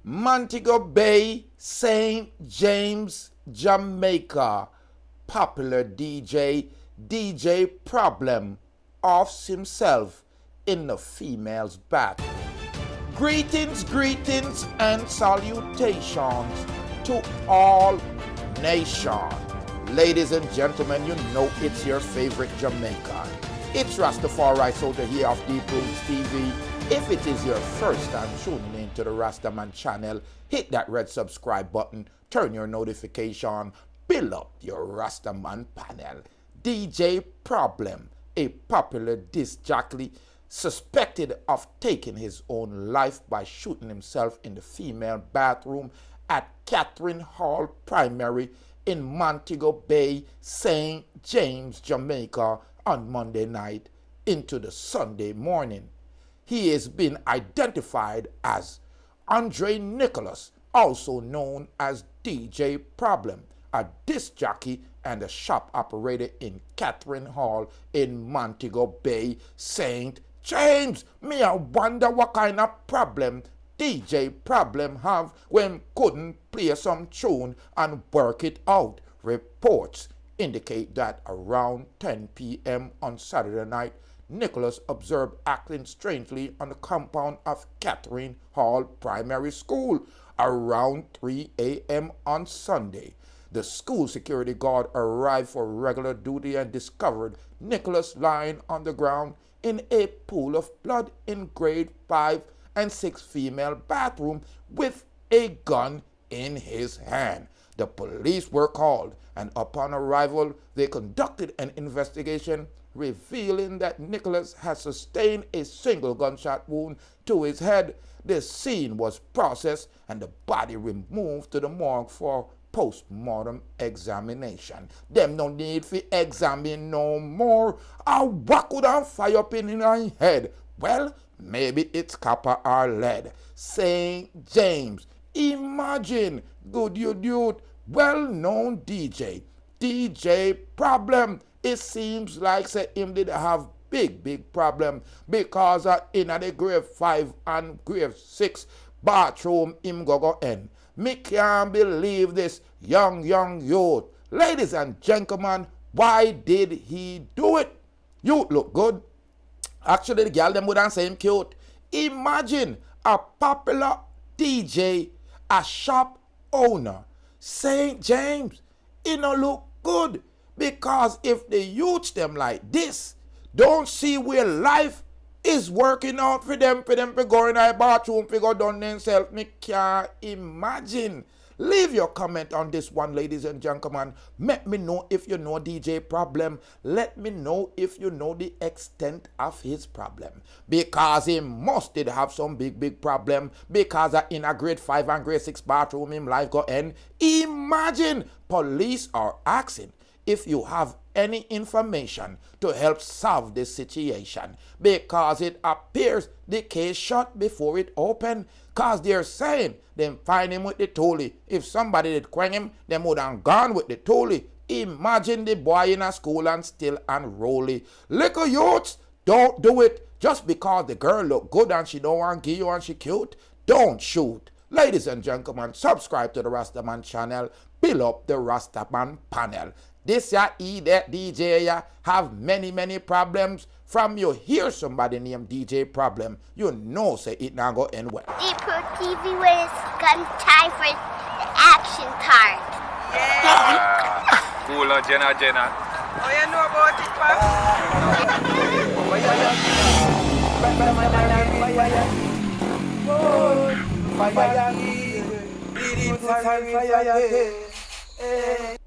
Montego Bay, St. James, Jamaica. Popular DJ Problem offs himself in the female's bath. Greetings and salutations to all nations. Ladies and gentlemen, you know it's your favorite Jamaican. It's Rastafari Soldier here of Deep Roots TV. If it is your first time tuning into the Rastaman channel, hit that red subscribe button, turn your notification, build up your Rastaman panel. DJ Problem, a popular disc jockey, suspected of taking his own life by shooting himself in the female bathroom at Catherine Hall Primary in Montego Bay, St. James, Jamaica on Monday night into the Sunday morning. He is being identified as Andre Nicholas, also known as DJ Problem, a disc jockey and a shop operator in Catherine Hall in Montego Bay, St. James. Me, I wonder what kind of problem DJ Problem have when couldn't play some tune and work it out. Reports indicate that around 10 p.m. on Saturday night, Nicholas observed acting strangely on the compound of Catherine Hall Primary School around 3 a.m. on Sunday. The school security guard arrived for regular duty and discovered Nicholas lying on the ground in a pool of blood in grade 5 and 6 female bathroom with a gun in his hand. The police were called, and upon arrival, they conducted an investigation revealing that Nicholas had sustained a single gunshot wound to his head. The scene was processed and the body removed to the morgue for post-mortem examination. Them no need for examine no more. What could I fire up in my head? Well, maybe it's copper or lead. St. James, imagine, good you dude, well-known DJ Problem. It seems like say him did have big problem because in the grade 5 and grade 6 bathroom him go in. Me can't believe this young youth. Ladies and gentlemen, why did he do it? You look good. Actually, the girl them wouldn't say him cute. Imagine a popular DJ, a shop owner, St. James. It no look good. Because if the youths them like this, don't see where life is working out for them to go in a bathroom, to go down themselves, me can't imagine. Leave your comment on this one, ladies and gentlemen. Let me know if you know DJ Problem. Let me know if you know the extent of his problem. Because he must did have some big problem. Because in a grade 5 and grade 6 bathroom, him life go end. Imagine police are asking if you have any information to help solve this situation, because it appears the case shut before it opened, because they're saying them find him with the toolie. If somebody did quang him, them would have gone with the toolie. Imagine the boy in a school and still unruly. Little youths, don't do it just because the girl look good and she don't want to give you and she cute. Don't shoot. Ladies and gentlemen, subscribe to the Rastaman channel. Build up the Rastaman panel. This ya that DJ ya have many problems. From you hear somebody named DJ Problem, you know say it not go end well. Deep Root TV when it's gun time for the action card. Yeah. Cool on Jenna. Oh, you know about it, Papa?